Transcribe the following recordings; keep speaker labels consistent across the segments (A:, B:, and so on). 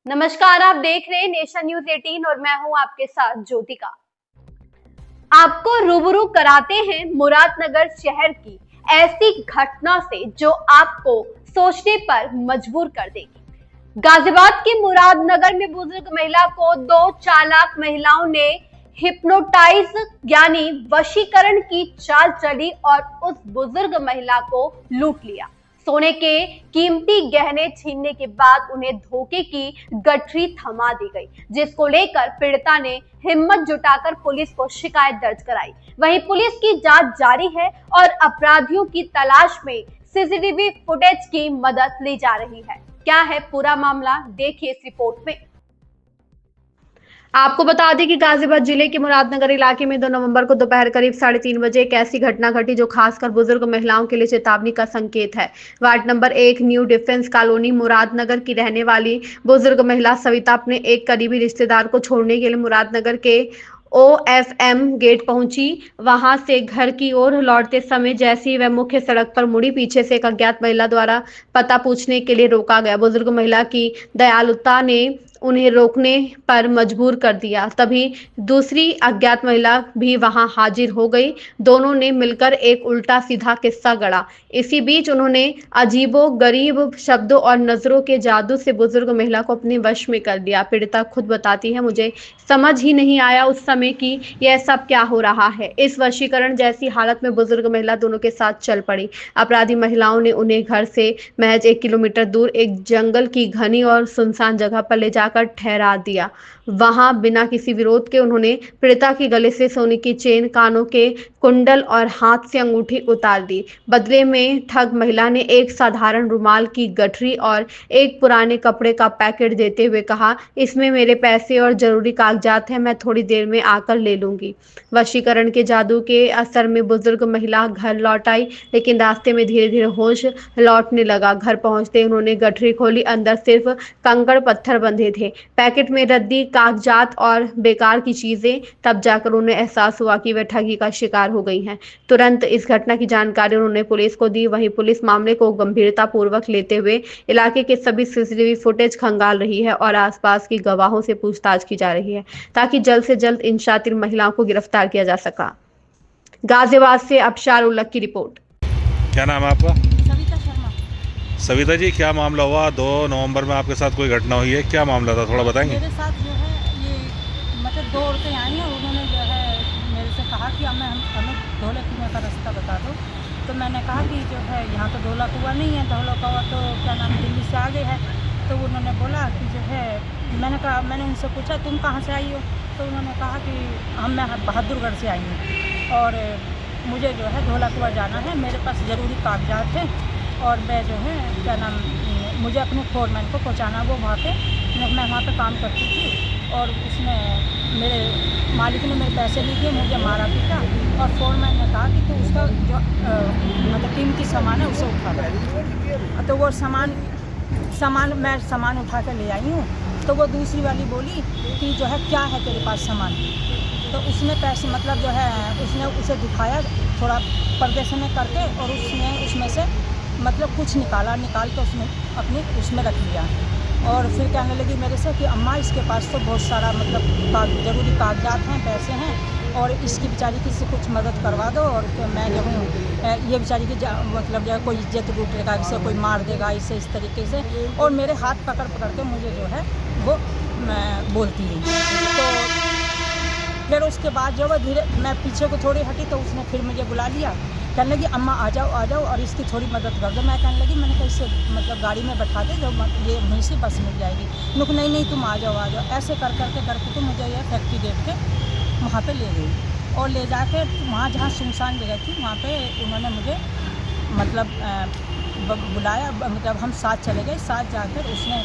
A: नमस्कार, आप देख रहे हैं नेशन न्यूज 18 और मैं हूं आपके साथ ज्योतिका। आपको रूबरू कराते हैं मुरादनगर शहर की ऐसी घटना से जो आपको सोचने पर मजबूर कर देगी। गाजियाबाद के मुरादनगर में बुजुर्ग महिला को दो चालाक महिलाओं ने हिप्नोटाइज यानी वशीकरण की चाल चली और उस बुजुर्ग महिला को लूट लिया। सोने के कीमती गहने छीनने के बाद उन्हें धोखे की गठरी थमा दी गई, जिसको लेकर पीड़िता ने हिम्मत जुटाकर पुलिस को शिकायत दर्ज कराई। वहीं पुलिस की जांच जारी है और अपराधियों की तलाश में सीसीटीवी फुटेज की मदद ली जा रही है। क्या है पूरा मामला, देखिए इस रिपोर्ट में। आपको बता दें कि गाजियाबाद जिले के मुरादनगर इलाके में 2 नवंबर को दोपहर करीब 3:30 बजे एक ऐसी घटना घटी जो खासकर बुजुर्ग महिलाओं के लिए चेतावनी का संकेत है। Ward number 1 new defence colony Muradnagar की रहने वाली बुजुर्ग महिला सविता अपने एक करीबी रिश्तेदार को छोड़ने के लिए मुरादनगर के OFM गेट पहुंची। वहां से घर की ओर लौटते समय जैसे ही वह मुख्य सड़क पर मुड़ी, पीछे से एक अज्ञात महिला द्वारा पता पूछने के लिए रोका गया। बुजुर्ग महिला की दयालुता ने उन्हें रोकने पर मजबूर कर दिया। तभी दूसरी अज्ञात महिला भी वहां हाजिर हो गई। दोनों ने मिलकर एक उल्टा सीधा किस्सा गढ़ा। इसी बीच उन्होंने अजीबो गरीब शब्दों और नजरों के जादू से बुजुर्ग महिला को अपने वश में कर लिया। पीड़िता खुद बताती है, मुझे समझ ही नहीं आया उस समय कि यह सब क्या हो रहा है। इस वशीकरण जैसी हालत में बुजुर्ग महिला दोनों के साथ चल पड़ी। अपराधी महिलाओं ने उन्हें घर से महज 1 किलोमीटर दूर एक जंगल की घनी और सुनसान जगह पर ले जाकर ठहरा दिया। वहां बिना किसी विरोध के उन्होंने पीड़िता के गले से सोने की चेन, कानों के कुंडल और हाथ से अंगूठी उतार दी। बदले में ठग महिला ने एक साधारण रुमाल की गठरी और एक पुराने कपड़े का पैकेट देते हुए कहा, इसमें मेरे पैसे और जरूरी कागजात हैं, मैं थोड़ी देर में आकर ले लूंगी। वशीकरण के जादू के असर में बुजुर्ग महिला घर लौट आई, लेकिन रास्ते में धीरे धीरे होश लौटने लगा। घर पहुंचते उन्होंने गठरी खोली, अंदर सिर्फ कंकड़ पत्थर बंधे थे, पैकेट में रद्दी कागजात और बेकार की चीजें। तब जाकर उन्हें एहसास हुआ कि वे ठगी का शिकार हो गई हैं। तुरंत इस घटना की जानकारी उन्होंने पुलिस को दी। वहीं पुलिस मामले को गंभीरता पूर्वक लेते हुए इलाके के सभी सीसीटीवी फुटेज खंगाल रही है और आसपास की गवाहों से पूछताछ की जा रही है, ताकि जल्द से जल्द इन शातिर महिलाओं को गिरफ्तार किया जा सका। गाजियाबाद से अबशार उल्लक की रिपोर्ट।
B: क्या नाम है आपका?
C: सविता शर्मा।
B: सविता जी, क्या मामला हुआ? 2 नवंबर में आपके साथ कोई घटना हुई है, क्या मामला था, थोड़ा बताएंगे?
C: मेरे साथ जो है ये मतलब 2 औरतें आई हैं, उन्होंने जो है मेरे से कहा कि हमें धौला कुआं का रास्ता बता दो। तो मैंने कहा कि जो है यहाँ तो धौला कुआं नहीं है, धौला कुआं तो क्या नाम दिल्ली से आगे है। तो उन्होंने बोला कि जो है मैंने उनसे पूछा तुम कहाँ से आई हो? तो उन्होंने कहा कि मैं बहादुरगढ़ से आई हूँ और मुझे जो है धौला कुआं जाना है, मेरे पास ज़रूरी कागजात हैं और मैं जो है क्या नाम मुझे अपने फोरमैन को पहुंचाना। वो वहाँ पे मैं वहाँ पे काम करती थी और उसने मेरे मालिक ने मेरे पैसे लिए, मुझे मारा पीटा और फोरमैन ने कहा कि तू उसका जो मतलब कीमती सामान है उसे उठा ले। तो वो मैं सामान उठा कर ले आई हूँ। तो वो दूसरी वाली बोली कि जो है क्या है तेरे पास सामान? तो उसने पैसे मतलब जो है उसने उसे दिखाया थोड़ा पर्दे से करके और उसने उसमें से मतलब कुछ निकाल के उसने अपने उसमें रख लिया और फिर कहने लगी मेरे से कि अम्मा इसके पास तो बहुत सारा मतलब ज़रूरी कागजात हैं, पैसे हैं और इसकी बेचारी की से कुछ मदद करवा दो और तो मैं जो हूँ ये बेचारी की मतलब जो कोई इज्जत लूटेगा, इसे कोई मार देगा, इसे इस तरीके से। और मेरे हाथ पकड़ के मुझे जो है वो बोलती रही। तो फिर उसके बाद जो है मैं पीछे को थोड़ी हटी तो उसने फिर मुझे बुला लिया, कहने लगी अम्मा आ जाओ और इसकी थोड़ी मदद कर दो। मैं कहने लगी मैंने कहा इससे मतलब गाड़ी में बैठा दे, जो ये वहीं से बस मिल जाएगी। लोग नहीं तुम आ जाओ। ऐसे करके तो मुझे ये फैक्ट्री गेट के वहाँ पे ले गई और ले जाके वहाँ जहाँ सुनसान जगह थी वहाँ पे उन्होंने मुझे मतलब बुलाया, मतलब हम साथ चले गए। साथ जाकर उसने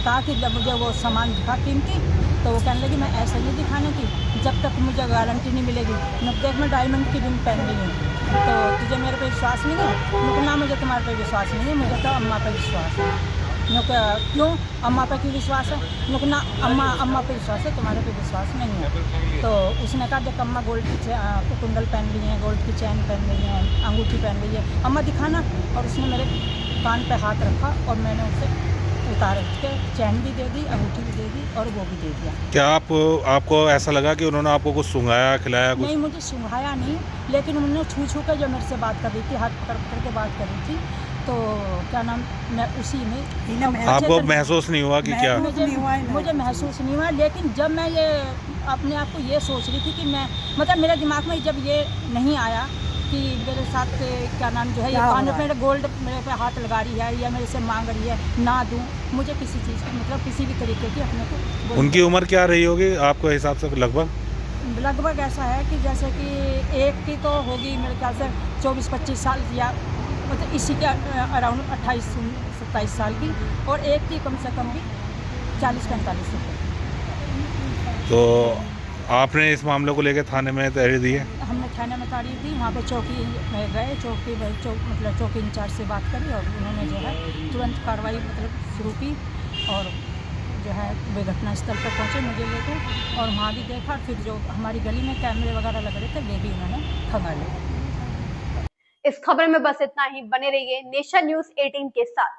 C: कहा कि जब मुझे वो सामान दिखा कीमती, तो वो कहने लगी मैं ऐसे नहीं दिखाने की जब तक मुझे गारंटी नहीं मिलेगी। देख मैं डायमंड की रिंग पहन रही हूँ, तो तुझे मेरे पे विश्वास नहीं है? ना मुझे तुम्हारे पे विश्वास नहीं है, मुझे तो अम्मा पे विश्वास है। क्यों अम्मा पे क्यों विश्वास है? ना अम्मा पे विश्वास है, तुम्हारे पे विश्वास नहीं है। तो उसने कहा जब अम्मा गोल्ड की कुंडल पहन रही हैं, गोल्ड की चैन पहन रही हैं, अंगूठी पहन रही है, अम्मा दिखाना। और उसने मेरे कान पे हाथ रखा और मैंने उसे बता रहे थे, चैन भी दे दी, अंगूठी भी दे दी और वो भी दे दिया।
B: क्या आपको ऐसा लगा कि उन्होंने आपको कुछ सुंघाया खिलाया कुछ?
C: नहीं, मुझे सुंघाया नहीं, लेकिन उन्होंने छू छू कर जो मेरे से बात कर रही थी, हाथ पकड़ पकड़ के बात कर रही थी, तो क्या नाम, मैं उसी में
B: आपको महसूस नहीं हुआ कि क्या?
C: मुझे महसूस नहीं हुआ, लेकिन जब मैं ये अपने आप को ये सोच रही थी कि मैं, मतलब मेरे दिमाग में जब ये नहीं आया कि मेरे साथ क्या नाम जो है, ये कान पे गोल्ड मेरे पे हाथ लगा रही है या मेरे से मांग रही है, ना दूं, मुझे किसी चीज़ की, मतलब किसी भी तरीके की अपने को।
B: उनकी उम्र क्या रही होगी आपको हिसाब से लगभग?
C: लगभग ऐसा है कि जैसे कि एक की तो होगी मेरे ख्याल से 24-25 साल या मतलब इसी के अराउंड 28-27 साल की, और एक की कम से कम भी 40-45 साल।
B: तो आपने इस मामले को लेकर थाने में तहरीर दी है?
C: हमने थाने में तारीख दी, वहाँ पे चौकी में गए, मतलब चौकी इंचार्ज से बात करी और उन्होंने जो है तुरंत कार्रवाई मतलब शुरू की, और जो है वे घटना स्थल पर पहुँचे मुझे लेके, और वहाँ भी देखा, फिर जो हमारी गली में कैमरे वगैरह लग रहे थे वे भी उन्होंने खंगाले।
A: इस खबर में बस इतना ही। बने रहिए नेशन न्यूज़ 18 के साथ।